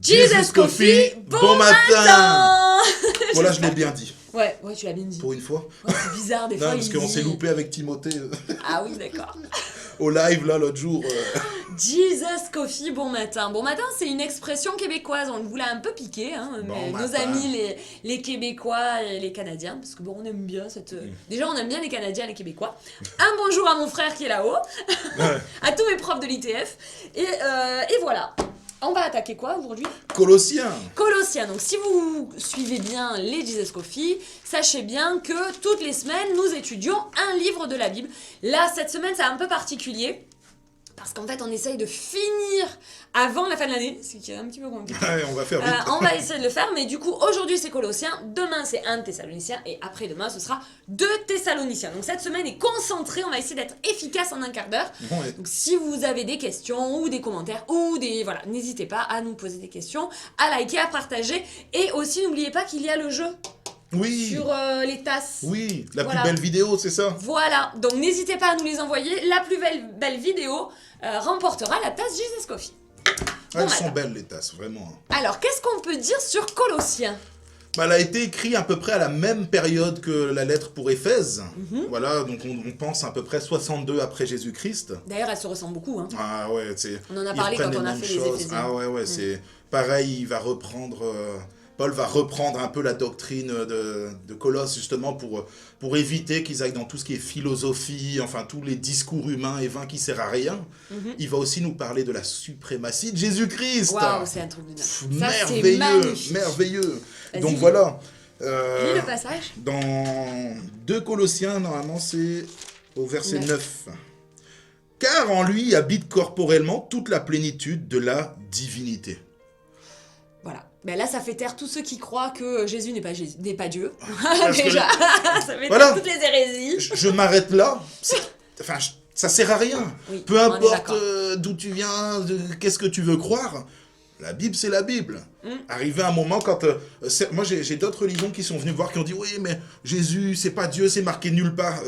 Jesus Coffee, bon matin. Voilà, je l'ai bien dit. Ouais, tu l'as bien dit. Pour une fois. Ouais, c'est bizarre des Non, fois. parce qu'on s'est loupé avec Timothée Ah oui, d'accord. au live là l'autre jour. Jesus Coffee, bon matin. Bon matin, c'est une expression québécoise. On vous l'a un peu piqué, hein, Bon mais matin. nos amis les Québécois et les Canadiens, parce que bon, on aime bien cette. Déjà, on aime bien les Canadiens et les Québécois. Un bonjour à mon frère qui est là-haut, à tous mes profs de l'ITF, et voilà. On va attaquer quoi aujourd'hui? Colossiens. Colossiens. Donc si vous suivez bien les Jesus Coffee, sachez bien que toutes les semaines, nous étudions un livre de la Bible. Là, cette semaine, c'est un peu particulier. Parce qu'en fait, on essaye de finir avant la fin de l'année, ce qui est un petit peu compliqué. Ouais, on va faire vite. On va essayer de le faire, mais du coup, aujourd'hui c'est Colossiens, demain c'est 1 Thessalonicien, et après-demain ce sera 2 Thessaloniciens. Donc cette semaine est concentrée, on va essayer d'être efficace en un quart d'heure. Ouais. Donc si vous avez des questions, ou des commentaires, ou des... Voilà, n'hésitez pas à nous poser des questions, à liker, à partager, et aussi n'oubliez pas qu'il y a le jeu Oui. sur les tasses. Oui, la Voilà. plus belle vidéo, c'est ça? Voilà, donc n'hésitez pas à nous les envoyer, la plus belle vidéo remportera la tasse Jesus Coffee. Elles Bon sont matin. belles les tasses, vraiment. Alors, qu'est-ce qu'on peut dire sur Colossiens? Bah, elle a été écrite à peu près à la même période que la lettre pour Éphèse. Voilà, donc on pense à peu près 62 après Jésus-Christ. D'ailleurs, elles se ressemblent beaucoup. Hein. Ah ouais, c'est... On en a ils parlé quand reprennent on a mêmes fait les choses. Éphésiens. Ah ouais, c'est pareil, il va reprendre... Paul va reprendre un peu la doctrine de Colosse, justement, pour éviter qu'ils aillent dans tout ce qui est philosophie, enfin, tous les discours humains et vains qui servent à rien. Il va aussi nous parler de la suprématie de Jésus-Christ. Waouh, c'est un truc de dingue. Ça, c'est Merveilleux, magnifique. merveilleux. Vas-y. Donc voilà. Lis le passage. Dans 2 Colossiens, normalement, c'est au verset 9. 9. Car en lui habite corporellement toute la plénitude de la divinité. Voilà. Ben là, ça fait taire tous ceux qui croient que Jésus n'est pas Dieu. Parce que Déjà, ça fait Voilà. taire toutes les hérésies. Je m'arrête là. Enfin, ça sert à rien. Oui, Peu on est importe d'accord. d'où tu viens, qu'est-ce que tu veux croire. La Bible, c'est la Bible. Arrivé un moment quand... moi, j'ai d'autres religions qui sont venues voir, qui ont dit, oui, mais Jésus, c'est pas Dieu, c'est marqué nulle part.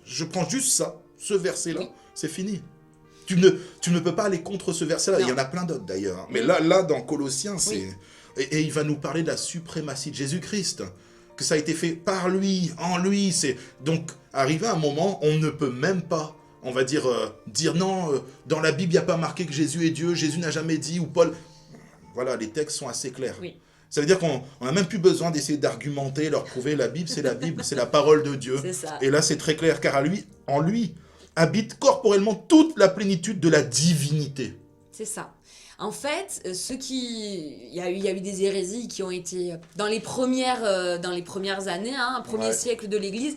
Je prends juste ça, ce verset-là, c'est fini. Tu ne peux pas aller contre ce verset-là. Non. Il y en a plein d'autres, d'ailleurs. Mais là, dans Colossiens, c'est... Oui. Et il va nous parler de la suprématie de Jésus-Christ. Que ça a été fait par lui, en lui. Donc, arrivé à un moment, on ne peut même pas, on va dire non, dans la Bible, il n'y a pas marqué que Jésus est Dieu, Jésus n'a jamais dit, ou Paul... Voilà, les textes sont assez clairs. Oui. Ça veut dire qu'on n'a même plus besoin d'essayer d'argumenter, leur prouver la Bible, c'est la parole de Dieu. C'est ça. Et là, c'est très clair, car en lui habite corporellement toute la plénitude de la divinité. C'est ça. En fait, il y a eu des hérésies qui ont été dans les premières années, premier siècle de l'Église.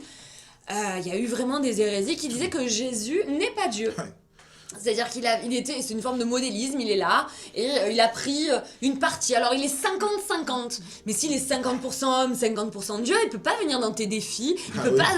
Il y a eu vraiment des hérésies qui disaient que Jésus n'est pas Dieu. Ouais. C'est-à-dire c'est une forme de modélisme, il est là, et il a pris une partie. Alors il est 50-50, mais s'il est 50% homme, 50% Dieu, il peut pas venir dans tes défis, il peut pas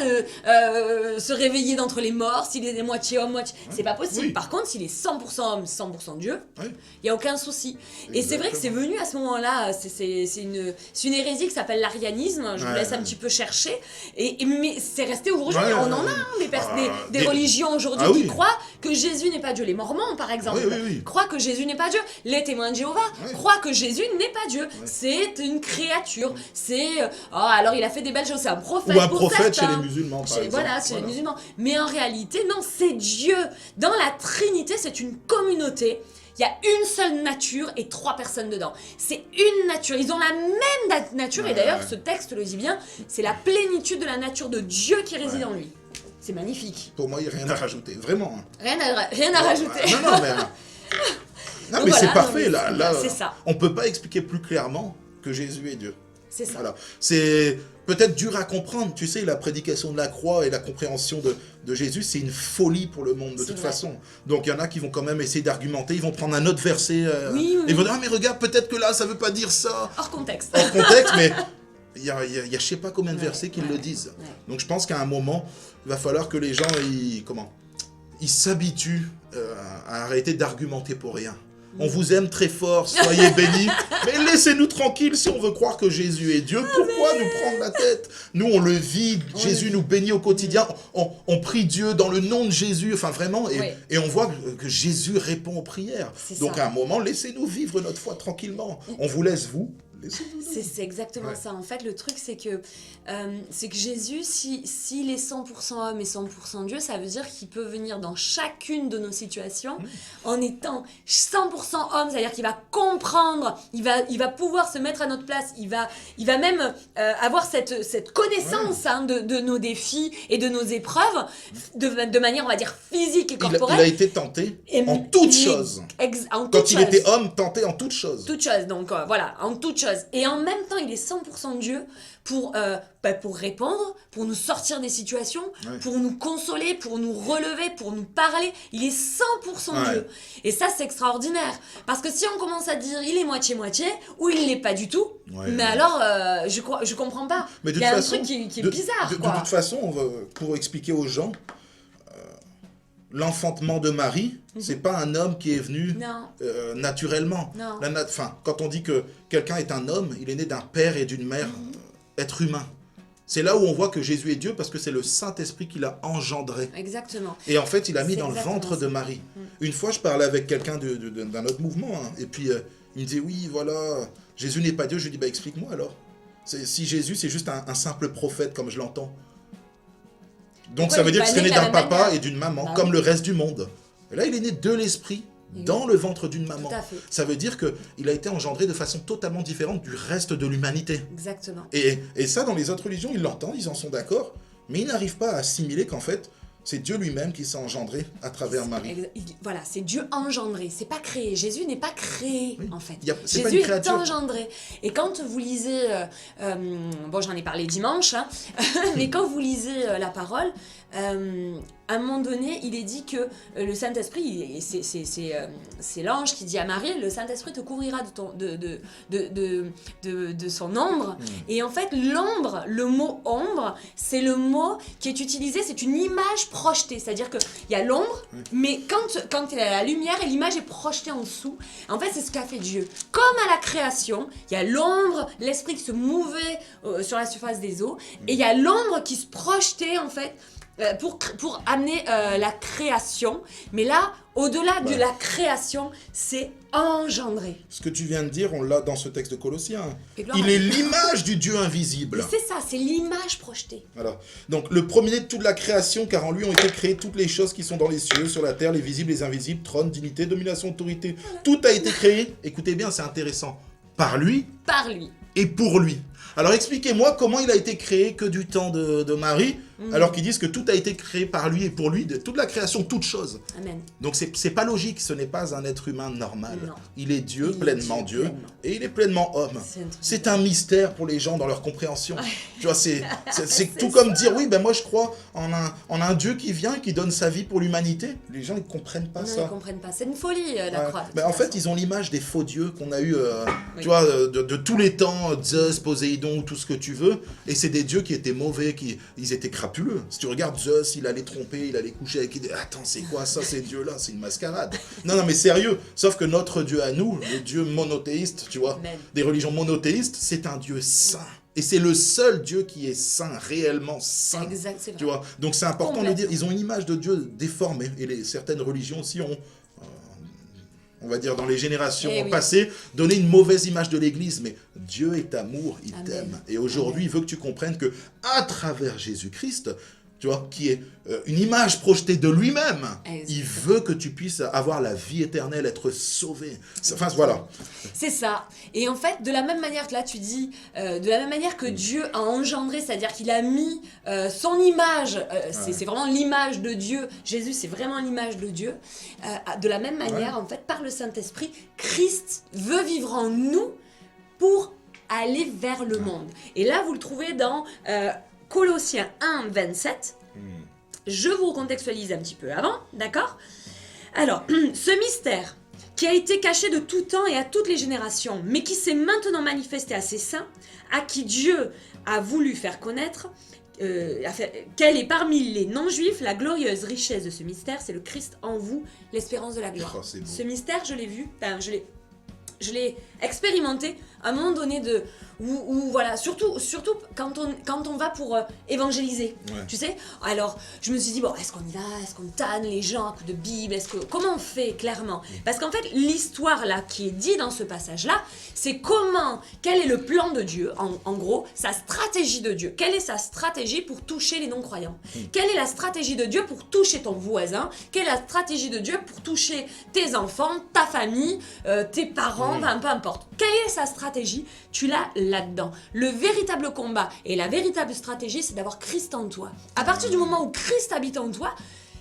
se réveiller d'entre les morts, s'il est moitié homme, moitié... C'est pas possible. Oui. Par contre, s'il est 100% homme, 100% Dieu, il Ouais. y a aucun souci. Et c'est vrai que c'est venu à ce moment-là, c'est une hérésie qui s'appelle l'arianisme, je vous laisse un petit peu chercher, mais c'est resté aujourd'hui, on en a des religions aujourd'hui qui croient que Jésus n'est pas Dieu. Les Mormons, par exemple, croient que Jésus n'est pas Dieu. Les témoins de Jéhovah croient que Jésus n'est pas Dieu. C'est une créature. Alors il a fait des belles choses. C'est un prophète. Ou un pour prophète certains. chez les musulmans, par exemple. Voilà, chez les musulmans. Mais en réalité, non, c'est Dieu. Dans la Trinité, c'est une communauté. Il y a une seule nature et 3 personnes dedans. C'est une nature. Ils ont la même nature. Et d'ailleurs, ce texte le dit bien. C'est la plénitude de la nature de Dieu qui réside en lui. C'est magnifique. Pour moi, il n'y a rien à rajouter, vraiment. Rien à rajouter. Non, mais voilà, c'est parfait, non, mais là. c'est ça. On ne peut pas expliquer plus clairement que Jésus est Dieu. C'est ça. Voilà. C'est peut-être dur à comprendre, tu sais, la prédication de la croix et la compréhension de Jésus, c'est une folie pour le monde de toute façon. Donc il y en a qui vont quand même essayer d'argumenter, ils vont prendre un autre verset, et ils vont dire, ah mais regarde, peut-être que là, ça veut pas dire ça. Hors contexte. Hors contexte, mais il y a je sais pas combien de versets qui le disent. Ouais. Donc je pense qu'à un moment, il va falloir que les gens, ils s'habituent à arrêter d'argumenter pour rien. On vous aime très fort, soyez bénis. Mais laissez-nous tranquilles si on veut croire que Jésus est Dieu. Pourquoi nous prendre la tête? Nous, on le vit. Jésus nous bénit au quotidien. On prie Dieu dans le nom de Jésus. Enfin, vraiment. Et on voit que Jésus répond aux prières. Donc, à un moment, laissez-nous vivre notre foi tranquillement. On vous laisse, vous. C'est exactement ça. En fait, le truc, c'est que Jésus, s'il est 100% homme et 100% Dieu, ça veut dire qu'il peut venir dans chacune de nos situations en étant 100% homme, c'est-à-dire qu'il va comprendre, il va pouvoir se mettre à notre place, il va même avoir cette connaissance de nos défis et de nos épreuves de manière, on va dire, physique et corporelle. Il a été tenté en toutes choses. Quand il était homme, tenté en toutes choses. Toutes choses, donc voilà, en toutes choses. Et en même temps, il est 100% Dieu pour répondre, pour nous sortir des situations, pour nous consoler, pour nous relever, pour nous parler. Il est 100% Dieu. Et ça, c'est extraordinaire. Parce que si on commence à dire il est moitié-moitié, ou il ne l'est pas du tout, mais alors, je comprends pas. Mais il y a un truc qui est bizarre. De toute façon, pour expliquer aux gens, l'enfantement de Marie, c'est pas un homme qui est venu naturellement. Quand on dit que quelqu'un est un homme, il est né d'un père et d'une mère, être humain. C'est là où on voit que Jésus est Dieu parce que c'est le Saint-Esprit qui l'a engendré. Exactement. Et en fait, il a mis dans le ventre de Marie. Une fois, je parlais avec quelqu'un d'un autre mouvement, et puis il me dit, oui, voilà, Jésus n'est pas Dieu. Je lui dis, explique-moi alors. Si Jésus, c'est juste un simple prophète comme je l'entends. Donc ça veut dire qu'il serait né d'un papa et d'une maman, comme le reste du monde. Et là, il est né de l'esprit, dans le ventre d'une maman. Ça veut dire qu'il a été engendré de façon totalement différente du reste de l'humanité. Exactement. Et ça, dans les autres religions, ils l'entendent, ils en sont d'accord, mais ils n'arrivent pas à assimiler qu'en fait, c'est Dieu lui-même qui s'est engendré à travers Marie. Voilà, c'est Dieu engendré, c'est pas créé. Jésus n'est pas créé, en fait. Jésus est engendré. Et quand vous lisez, j'en ai parlé dimanche, mais quand vous lisez la parole, à un moment donné, il est dit que le Saint-Esprit, c'est l'ange qui dit à Marie, le Saint-Esprit te couvrira de son ombre. Et en fait, l'ombre, le mot ombre, c'est le mot qui est utilisé, c'est une image projetée. C'est-à-dire qu'il y a l'ombre, mais quand il y a la lumière, et l'image est projetée en dessous. En fait, c'est ce qu'a fait Dieu. Comme à la création, il y a l'ombre, l'esprit qui se mouvait sur la surface des eaux, et il y a l'ombre qui se projetait, en fait, pour amener la création. Mais là, au-delà de la création, c'est engendré. Ce que tu viens de dire, on l'a dans ce texte de Colossiens. Il est l'image du Dieu invisible. C'est ça, c'est l'image projetée. Voilà. Donc le premier de toute la création, car en lui ont été créées toutes les choses qui sont dans les cieux, sur la terre, les visibles, les invisibles, trône, dignité, domination, autorité. Voilà. Tout a été créé, écoutez bien, c'est intéressant, par lui. Par lui. Et pour lui. Alors expliquez-moi comment il a été créé que du temps de Marie, alors qu'ils disent que tout a été créé par lui et pour lui, de toute la création, toute chose. Amen. Donc c'est pas logique, ce n'est pas un être humain normal. Non. Il est Dieu, pleinement Dieu, et il est pleinement homme. C'est un mystère pour les gens dans leur compréhension. Tu vois, c'est tout comme dire, oui, moi je crois en un Dieu qui vient et qui donne sa vie pour l'humanité. Les gens ne comprennent pas ça. Ils ne comprennent pas, c'est une folie la croix. En fait, ils ont l'image des faux dieux qu'on a eu, tu vois, de tous les temps, Zeus, Poséidon, tout ce que tu veux, et c'est des dieux qui étaient mauvais, ils étaient crapuleux. Si tu regardes Zeus, il allait tromper, il allait coucher avec... Attends, c'est quoi ça, ces dieux-là? C'est une mascarade. Non, mais sérieux. Sauf que notre Dieu à nous, le Dieu monothéiste, tu vois, des religions monothéistes, c'est un Dieu saint. Et c'est le seul Dieu qui est saint, réellement saint. Exact, c'est vrai. Tu vois, donc c'est important de le dire. Ils ont une image de Dieu déformée, et certaines religions aussi ont... on va dire dans les générations passées, donner une mauvaise image de l'Église, mais Dieu est amour, il t'aime. Et aujourd'hui, il veut que tu comprennes que à travers Jésus-Christ, tu vois, qui est une image projetée de lui-même, il veut que tu puisses avoir la vie éternelle, être sauvé. Enfin, voilà. C'est ça. Et en fait, de la même manière que là, tu dis, de la même manière que Dieu a engendré, c'est-à-dire qu'il a mis son image, c'est vraiment l'image de Dieu, Jésus, c'est vraiment l'image de Dieu, de la même manière, en fait, par le Saint-Esprit, Christ veut vivre en nous pour aller vers le monde. Et là, vous le trouvez dans... Colossiens 1, 27, je vous recontextualise un petit peu avant, d'accord? Alors, ce mystère qui a été caché de tout temps et à toutes les générations, mais qui s'est maintenant manifesté à ses saints, à qui Dieu a voulu faire connaître quelle est parmi les non-juifs la glorieuse richesse de ce mystère, c'est le Christ en vous, l'espérance de la gloire. Oh, c'est beau. Ce mystère, je l'ai vu, je l'ai expérimenté à un moment donné où voilà, surtout quand on va pour évangéliser, Ouais. tu sais. Alors, je me suis dit, bon, est-ce qu'on y va, est-ce qu'on tanne les gens à coups de Bible, comment on fait clairement? Parce qu'en fait, l'histoire là qui est dit dans ce passage-là, c'est quel est le plan de Dieu, en gros, sa stratégie de Dieu. Quelle est sa stratégie pour toucher les non-croyants? Quelle est la stratégie de Dieu pour toucher ton voisin? Quelle est la stratégie de Dieu pour toucher tes enfants, ta famille, tes parents, peu importe. Quelle est sa stratégie? Tu l'as là-dedans. Le véritable combat et la véritable stratégie, c'est d'avoir Christ en toi. À partir du moment où Christ habite en toi,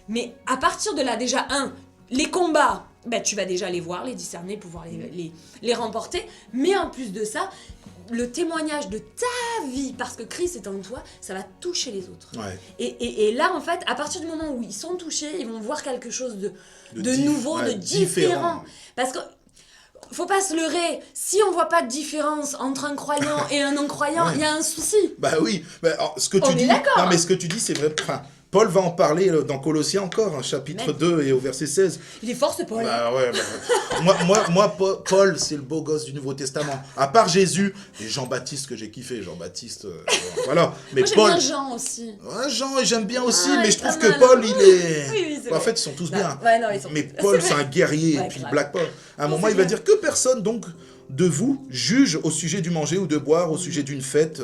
mais à partir de là, déjà, les combats, tu vas déjà les voir, les discerner, pouvoir les remporter. Mais en plus de ça, le témoignage de ta vie, parce que Christ est en toi, ça va toucher les autres. Ouais. Et là, en fait, à partir du moment où ils sont touchés, ils vont voir quelque chose de nouveau, ouais, de différent. différent. Parce que faut pas se leurrer, si on voit pas de différence entre un croyant et un non-croyant, il y a un souci. Bah oui, alors, ce que tu On dis, est d'accord. non mais ce que tu dis c'est vrai. Enfin, Paul va en parler dans Colossiens encore, chapitre 2 et au verset 16. Il est fort ce Paul. Bah ouais, moi, Paul, c'est le beau gosse du Nouveau Testament. À part Jésus et Jean-Baptiste que j'ai kiffé, Jean-Baptiste, voilà. Mais Moi j'aime Paul, bien Jean aussi. ouais, Jean, j'aime bien aussi, Ah, mais il je est trouve pas que mal. Paul, il est... Oui, c'est en vrai. fait, ils sont tous Non, bien. ouais, non, ils sont Mais tous- Paul, c'est c'est vrai. un guerrier, Ouais, et puis grave. Black Paul. À un Non, moment, c'est il va bien. dire que personne, donc, de vous, juge au sujet du manger ou de boire, au sujet d'une fête,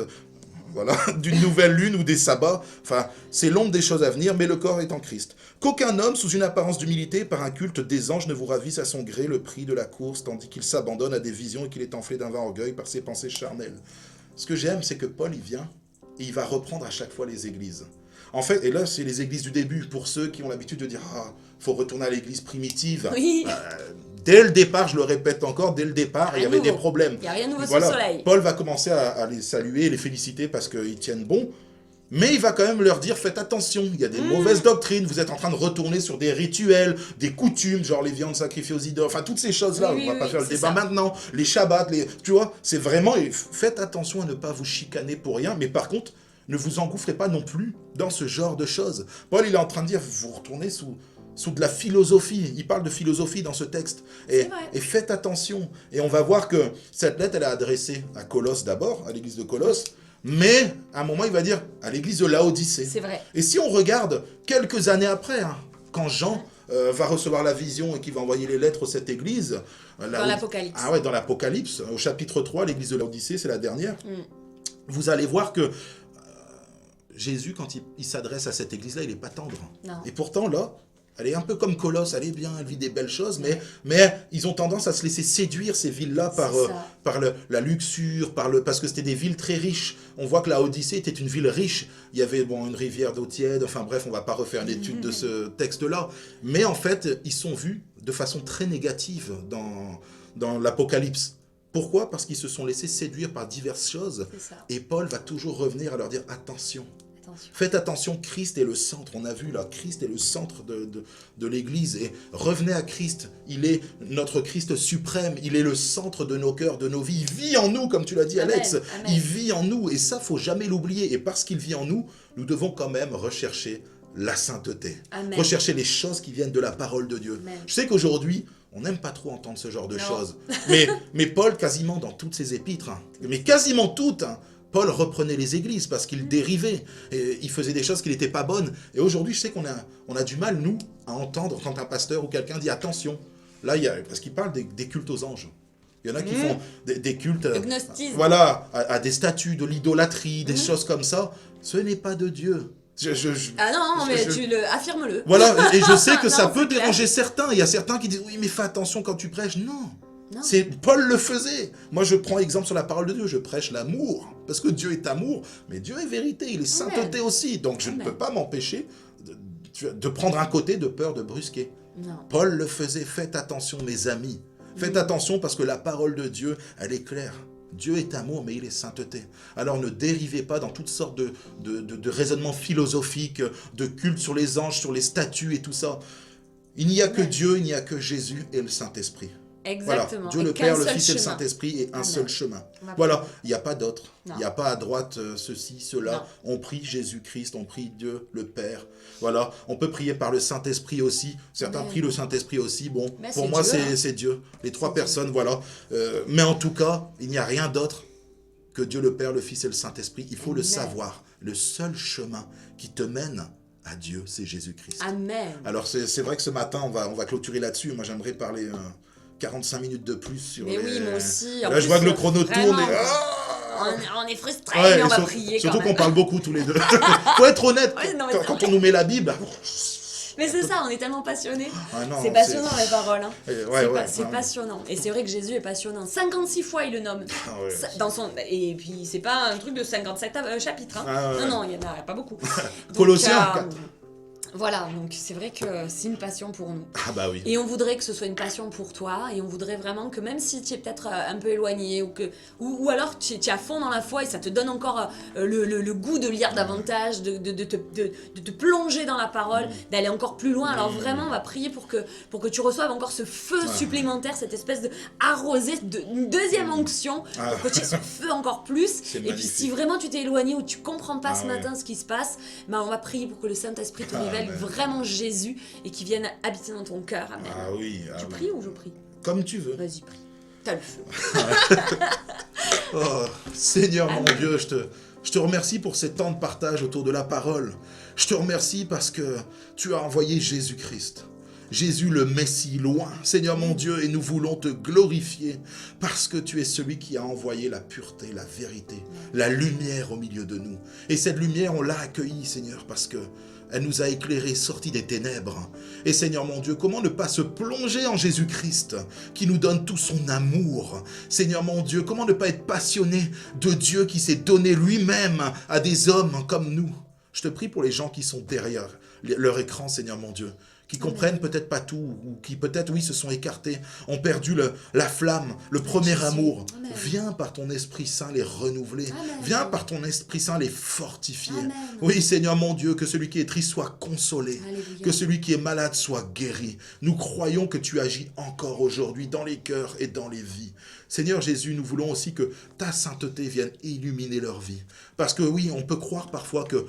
voilà, d'une nouvelle lune ou des sabbats. Enfin, c'est l'ombre des choses à venir, mais le corps est en Christ. Qu'aucun homme, sous une apparence d'humilité, par un culte des anges, ne vous ravisse à son gré le prix de la course, tandis qu'il s'abandonne à des visions et qu'il est enflé d'un vain orgueil par ses pensées charnelles. Ce que j'aime, c'est que Paul, il vient et il va reprendre à chaque fois les églises. En fait, et là, c'est les églises du début, pour ceux qui ont l'habitude de dire « Ah, faut retourner à l'église primitive Oui. Dès le départ, je le répète encore, dès le départ, il y avait des problèmes. Il n'y a rien de nouveau Voilà. sous le soleil. Paul va commencer à les saluer, les féliciter parce qu'ils tiennent bon. Mais il va quand même leur dire, faites attention, il y a des mauvaises doctrines, vous êtes en train de retourner sur des rituels, des coutumes, genre les viandes sacrifiées aux idoles, enfin toutes ces choses-là, Oui, on va pas faire le c'est débat ça. maintenant, les shabbats, tu vois, c'est vraiment, et faites attention à ne pas vous chicaner pour rien, mais par contre, ne vous engouffrez pas non plus dans ce genre de choses. Paul, il est en train de dire, vous retournez sous de la philosophie. Il parle de philosophie dans ce texte. Et faites attention. Et on va voir que cette lettre, elle est adressée à Colosse d'abord, à l'église de Colosse, mais à un moment, il va dire à l'église de Laodicée. C'est vrai. Et si on regarde quelques années après, quand Jean va recevoir la vision et qu'il va envoyer les lettres à cette église... Dans l'Apocalypse. Ah ouais, dans l'Apocalypse, au chapitre 3, l'église de Laodicée, c'est la dernière. Vous allez voir que Jésus, quand il s'adresse à cette église-là, il n'est pas tendre. Non. Et pourtant, là, elle est un peu comme Colosse, elle est bien, elle vit des belles choses, mais ils ont tendance à se laisser séduire, ces villes-là, par la luxure, parce que c'était des villes très riches. On voit que la Odyssée était une ville riche. Il y avait une rivière d'eau tiède, enfin bref, on ne va pas refaire l'étude de ce texte-là. Mais en fait, ils sont vus de façon très négative dans l'Apocalypse. Pourquoi? Parce qu'ils se sont laissés séduire par diverses choses. Et Paul va toujours revenir à leur dire, attention. Faites attention, Christ est le centre. On a vu là, Christ est le centre de l'Église. Et revenez à Christ. Il est notre Christ suprême. Il est le centre de nos cœurs, de nos vies. Il vit en nous, comme tu l'as dit, Alex. Amen. Il vit en nous. Et ça, faut jamais l'oublier. Et parce qu'il vit en nous, nous devons quand même rechercher la sainteté. Amen. Rechercher les choses qui viennent de la parole de Dieu. Amen. Je sais qu'aujourd'hui, on n'aime pas trop entendre ce genre de choses. Mais Paul, quasiment dans toutes ses épîtres, mais quasiment toutes, Paul reprenait les églises parce qu'il dérivait. Et il faisait des choses qui n'étaient pas bonnes. Et aujourd'hui, je sais qu'on a du mal, nous, à entendre quand un pasteur ou quelqu'un dit attention. Là, parce qu'il parle des cultes aux anges. Il y en a qui font des cultes voilà, à des statues, de l'idolâtrie, des choses comme ça. Ce n'est pas de Dieu. Affirme-le. Voilà, et je sais que Non, ça peut c'est clair. déranger certains. Il y a certains qui disent oui, mais fais attention quand tu prêches. Non. Paul le faisait. Moi, je prends exemple sur la parole de Dieu. Je prêche l'amour. Parce que Dieu est amour. Mais Dieu est vérité. Il est sainteté aussi. Donc, je ne peux pas m'empêcher de prendre un côté de peur de brusquer. Non. Paul le faisait. Faites attention, mes amis. Faites attention parce que la parole de Dieu, elle est claire. Dieu est amour, mais il est sainteté. Alors ne dérivez pas dans toutes sortes de raisonnements philosophiques, de cultes sur les anges, sur les statues et tout ça. Il n'y a que Dieu, il n'y a que Jésus et le Saint-Esprit. Exactement. Voilà. Dieu Et le Père, le qu'un Fils et le seul chemin. Saint-Esprit et un Amen. seul chemin. On va Voilà, il n'y a pas d'autre. Non. Il n'y a pas à droite ceci, cela. Non. On prie Jésus-Christ, on prie Dieu le Père. Voilà, on peut prier par le Saint-Esprit aussi. Certains Amen. prient le Saint-Esprit aussi. Bon, Mais pour c'est moi, Dieu, hein. c'est Dieu. Les trois C'est personnes, voilà. Mais en tout cas, il n'y a rien d'autre que Dieu le Père, le Fils et le Saint-Esprit. Il faut le Amen. savoir. Le seul chemin qui te mène à Dieu, c'est Jésus-Christ. Amen. Alors, c'est vrai que ce matin, on va clôturer là-dessus. Moi, j'aimerais parler 45 minutes de plus sur Mais les... oui, moi aussi. En Là, je plus, vois que le chrono tourne vraiment, et... on est frustrés, Ouais, mais on et va prier surtout quand même. qu'on parle beaucoup tous les deux. Faut être honnête, Ouais, non, mais c'est quand on nous met la Bible... Mais c'est ça, on est tellement passionnés. Ah non, C'est passionnant les paroles. Hein. C'est ouais. passionnant. Et c'est vrai que Jésus est passionnant. 56 fois il le nomme. Ah ouais. Dans son... Et puis c'est pas un truc de 57 chapitres. Hein. Ah ouais. Non, il n'y en a pas beaucoup. Colossiens, 4. Voilà, donc c'est vrai que c'est une passion pour nous. Ah bah oui. Et on voudrait que ce soit une passion pour toi, et on voudrait vraiment que même si tu es peut-être un peu éloigné, ou alors tu es à fond dans la foi et ça te donne encore le goût de lire davantage, de te plonger dans la parole, d'aller encore plus loin, alors vraiment on va prier pour que tu reçoives encore ce feu supplémentaire, cette espèce de arrosé, une deuxième onction, pour que tu aies ce feu encore plus. Et puis si vraiment tu t'es éloigné ou tu comprends pas ce matin ce qui se passe, bah on va prier pour que le Saint-Esprit te révèle vraiment Jésus et qui vienne habiter dans ton cœur. Amen. Ah oui. Tu pries ou je prie? Comme tu veux. Vas-y, prie. T'as le feu. Oh, Seigneur mon Amen. Dieu, je te remercie pour ces temps de partage autour de la parole. Je te remercie parce que tu as envoyé Jésus-Christ. Jésus le Messie loin, Seigneur mon Dieu, et nous voulons te glorifier parce que tu es celui qui a envoyé la pureté, la vérité, la lumière au milieu de nous. Et cette lumière, on l'a accueillie, Seigneur, parce que elle nous a éclairés, sortis des ténèbres. Et Seigneur mon Dieu, comment ne pas se plonger en Jésus-Christ, qui nous donne tout son amour. Seigneur mon Dieu, comment ne pas être passionné de Dieu qui s'est donné lui-même à des hommes comme nous. Je te prie pour les gens qui sont derrière leur écran, Seigneur mon Dieu, qui comprennent peut-être pas tout, ou qui peut-être, oui, se sont écartés, ont perdu la flamme, le premier Jésus. amour. Amen. Viens par ton Esprit Saint les renouveler. Amen. Viens par ton Esprit Saint les fortifier. Amen. Oui, Seigneur mon Dieu, que celui qui est triste soit consolé, Alléluia. que celui qui est malade soit guéri. Nous croyons que tu agis encore aujourd'hui dans les cœurs et dans les vies. Seigneur Jésus, nous voulons aussi que ta sainteté vienne illuminer leur vie. Parce que oui, on peut croire parfois que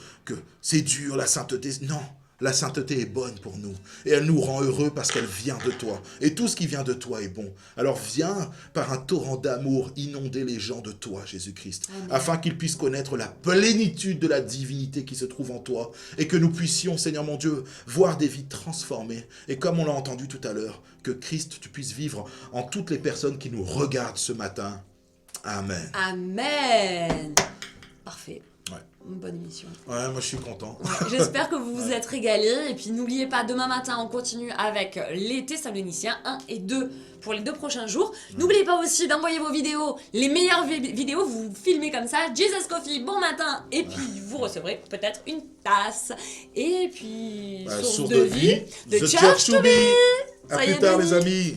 c'est dur la sainteté. Non. La sainteté est bonne pour nous et elle nous rend heureux parce qu'elle vient de toi. Et tout ce qui vient de toi est bon. Alors viens par un torrent d'amour inonder les gens de toi, Jésus-Christ, afin qu'ils puissent connaître la plénitude de la divinité qui se trouve en toi et que nous puissions, Seigneur mon Dieu, voir des vies transformées. Et comme on l'a entendu tout à l'heure, que Christ, tu puisses vivre en toutes les personnes qui nous regardent ce matin. Amen. Amen. Parfait. Ouais. Une bonne émission. Ouais, moi je suis content. Ouais, j'espère que vous vous êtes régalés. Et puis n'oubliez pas, demain matin, on continue avec les Thessaloniciens 1 et 2 pour les 2 prochains jours. N'oubliez pas aussi d'envoyer vos vidéos, les meilleures vidéos, vous filmez comme ça. Jesus Coffee, bon matin. Et puis vous recevrez peut-être une tasse. Et puis, source de vie, de The Church to be. À Soyez plus tard, bénis. les amis.